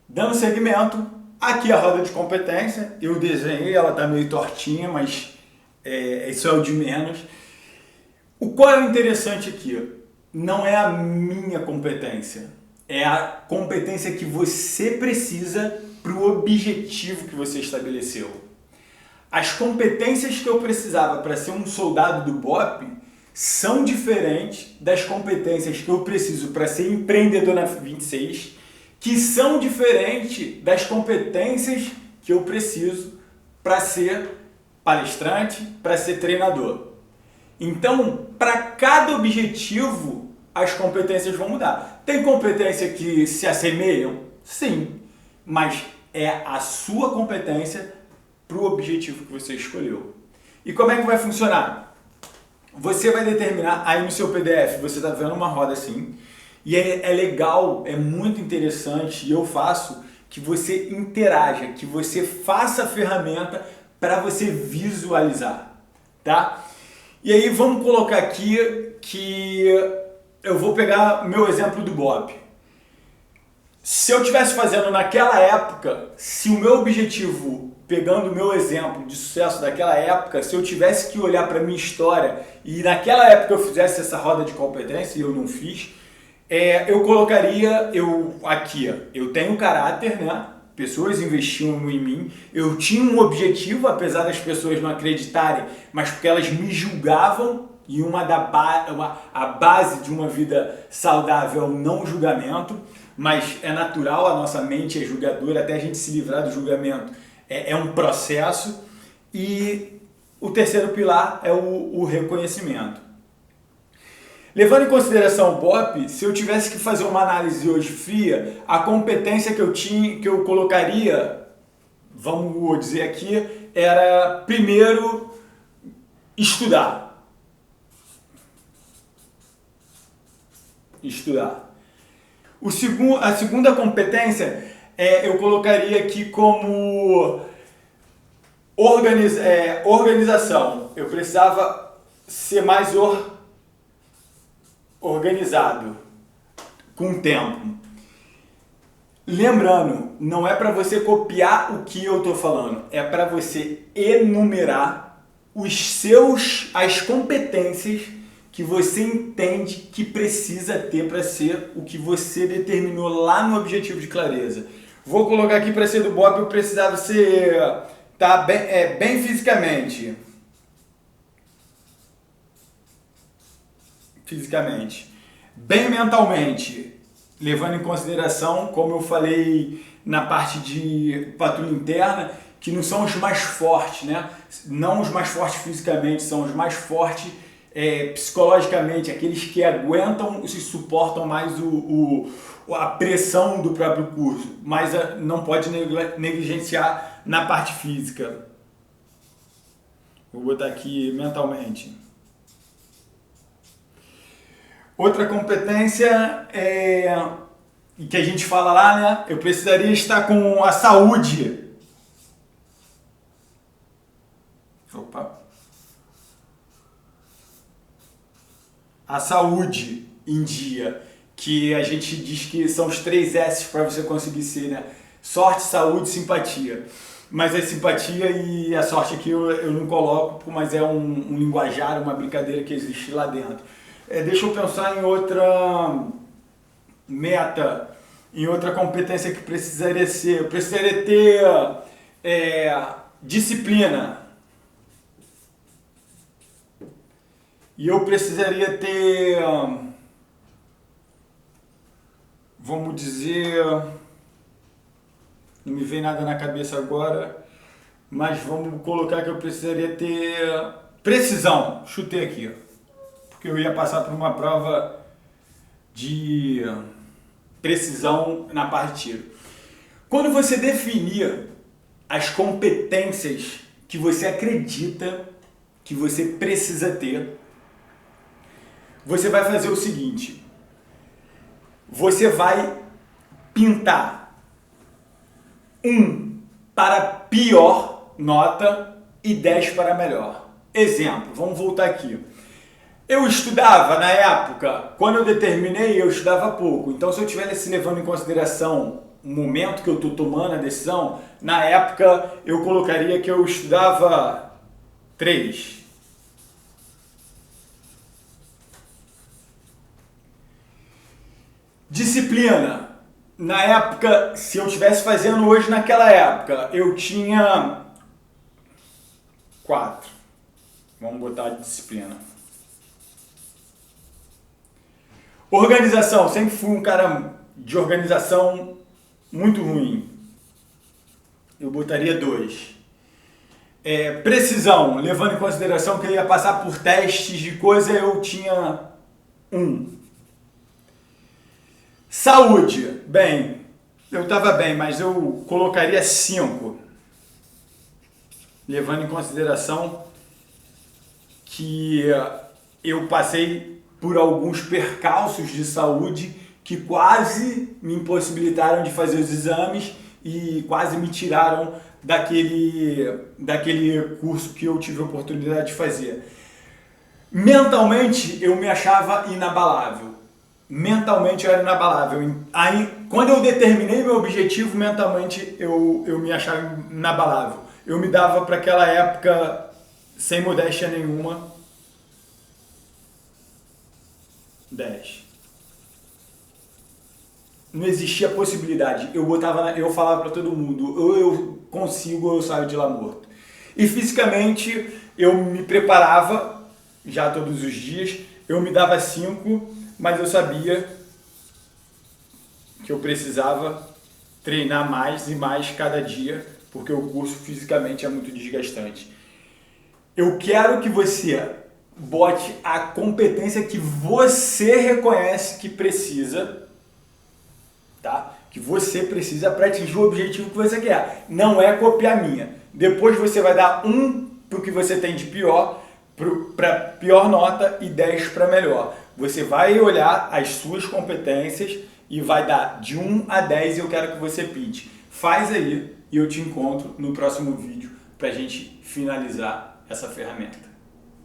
Dando seguimento, aqui a roda de competência, eu desenhei, ela está meio tortinha, mas isso é o de menos. Qual é o interessante aqui? Não é a minha competência, é a competência que você precisa para o objetivo que você estabeleceu. As competências que eu precisava para ser um soldado do BOP são diferentes das competências que eu preciso para ser empreendedor na 26, que são diferentes das competências que eu preciso para ser palestrante, para ser treinador. Então, para cada objetivo, as competências vão mudar. Tem competência que se assemelham? Sim, mas é a sua competência para o objetivo que você escolheu. E como é que vai funcionar? Você vai determinar, aí no seu PDF, você está vendo uma roda assim, e é legal, é muito interessante, e eu faço, que você interaja, que você faça a ferramenta para você visualizar, tá? E aí vamos colocar aqui que eu vou pegar meu exemplo do BOP. Se eu estivesse fazendo naquela época, se o meu objetivo, pegando o meu exemplo de sucesso daquela época, se eu tivesse que olhar para a minha história e naquela época eu fizesse essa roda de competência e eu não fiz, eu colocaria, eu tenho caráter, né? Pessoas investiam em mim, eu tinha um objetivo, apesar das pessoas não acreditarem, mas porque elas me julgavam, e a base de uma vida saudável é o não julgamento, mas é natural, a nossa mente é julgadora, até a gente se livrar do julgamento é um processo. E o terceiro pilar é o reconhecimento. Levando em consideração o BOP, se eu tivesse que fazer uma análise hoje fria, a competência que eu colocaria, vamos dizer aqui, era primeiro estudar. A segunda competência eu colocaria aqui como organização. Eu precisava ser mais organizado com o tempo. Lembrando, não é para você copiar o que eu estou falando, é para você enumerar as competências que você entende que precisa ter para ser o que você determinou lá no objetivo de clareza. Vou colocar aqui para ser do BOP, eu precisava ser bem fisicamente, bem mentalmente, levando em consideração, como eu falei na parte de patrulha interna, que não são os mais fortes, né? Não os mais fortes fisicamente, são os mais fortes psicologicamente, aqueles que aguentam e suportam mais a pressão do próprio curso, mas não pode negligenciar na parte física. Vou botar aqui mentalmente. Outra competência que a gente fala lá, né? Eu precisaria estar com a saúde. A saúde em dia, que a gente diz que são os 3 S para você conseguir ser, né? Sorte, saúde, simpatia. Mas a simpatia e a sorte aqui eu não coloco, mas é um linguajar, uma brincadeira que existe lá dentro. Deixa eu pensar em outra meta, em outra competência que precisaria ser. Eu precisaria ter disciplina. E eu precisaria ter, vamos dizer, não me vem nada na cabeça agora, mas vamos colocar que eu precisaria ter precisão. Chutei aqui, porque eu ia passar por uma prova de precisão na parte de tiro. Quando você definir as competências que você acredita que você precisa ter, você vai fazer o seguinte: você vai pintar 1 para pior nota e 10 para melhor. Exemplo, vamos voltar aqui. Eu estudava na época, quando eu determinei, eu estudava pouco. Então, se eu estivesse levando em consideração momento que eu estou tomando a decisão, na época eu colocaria que eu estudava 3. Disciplina. Na época, se eu estivesse fazendo hoje naquela época, eu tinha 4. Vamos botar de disciplina. Organização. Sempre fui um cara de organização muito ruim. Eu botaria 2. Precisão. Levando em consideração que eu ia passar por testes de coisa, eu tinha 1. Saúde. Bem, eu estava bem, mas eu colocaria 5. Levando em consideração que eu passei por alguns percalços de saúde que quase me impossibilitaram de fazer os exames e quase me tiraram daquele curso que eu tive a oportunidade de fazer. Mentalmente, eu me achava inabalável. Mentalmente eu era inabalável. Aí, quando eu determinei meu objetivo, mentalmente eu me achava inabalável. Eu me dava para aquela época, sem modéstia nenhuma, 10. Não existia possibilidade. Eu falava para todo mundo, ou eu consigo ou eu saio de lá morto. E fisicamente eu me preparava já todos os dias, eu me dava 5, mas eu sabia que eu precisava treinar mais e mais cada dia, porque o curso fisicamente é muito desgastante. Eu quero que você bote a competência que você reconhece que precisa, tá? Que você precisa para atingir o objetivo que você quer. Não é copiar a minha. Depois você vai dar 1 para o que você tem de pior, para pior nota, e 10 para melhor. Você vai olhar as suas competências e vai dar de 1 a 10 e eu quero que você pinte. Faz aí e eu te encontro no próximo vídeo para a gente finalizar essa ferramenta.